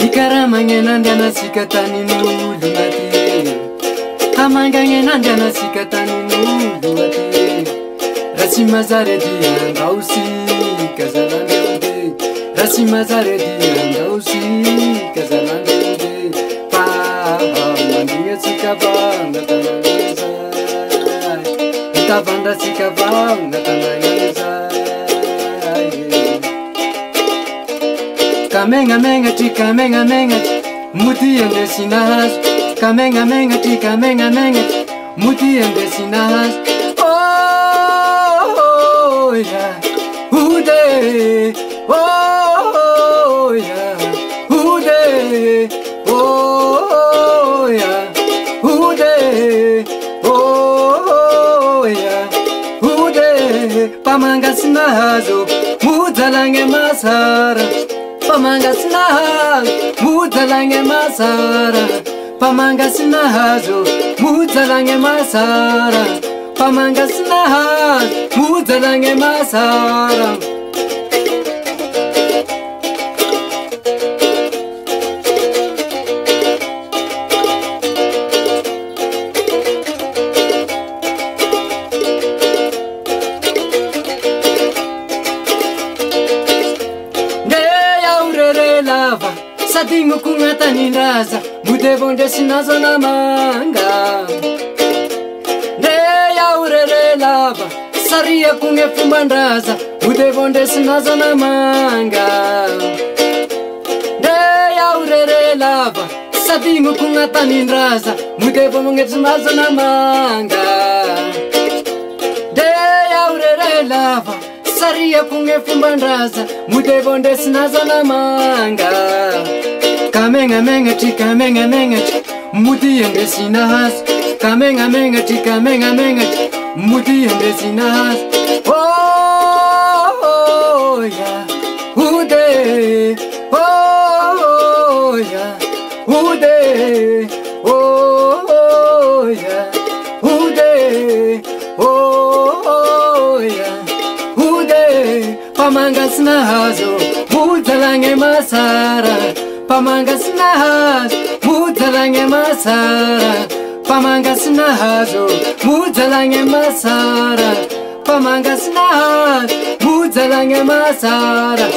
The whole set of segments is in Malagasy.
Ikaramangena sikataninulumati Amangangena sikataninulumati Rasimazaredi andausi kazalandeude Rasimazaredi andausi kazalandeude Pa mandiya sikabanga tanangeza Itabanda sikabanga tanangeza Kamenga menga tika menga menga muti ende sinas Kamenga menga tika menga menga muti ende sinas Oh yeah ude Oh yeah ude Oh yeah ude Oh yeah ude Pamanga sinazo mudalange masara Pamanga sinazo mudalange masara Pamanga sinazo mudalange masara Pamanga sinazo mudalange masara Sadingo kungata nindaza Mudevonde sinazo na manga Neya urere lava Saria kunge fumbandaza Mudevonde sinazo na manga Neya urere lava Sadingo kungata nindaza Mudevonde sinazo na manga Neya urere lava Saria kunge fumbandaza Mudevonde sinazo na manga Kamenga menga tika menga menga muti ende sinas Kamenga menga tika menga menga muti ende sinas Oh yeah ude Oh yeah ude Oh yeah ude Oh yeah ude Pamanga sinazo mudalange masara Pamanga sinazo mudalange masara Pamanga sinazo mudalange masara Pamanga sinazo mudalange masara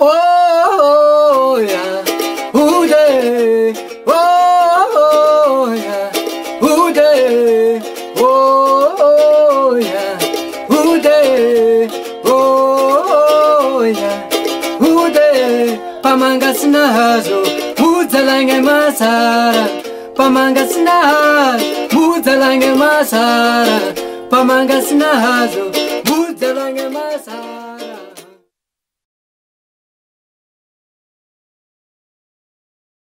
Oh yeah ude Oh yeah ude Oh yeah ude Oh yeah ude Pamanga sinazo mudalange masara Pamanga sinazo mudalange masara Pamanga sinazo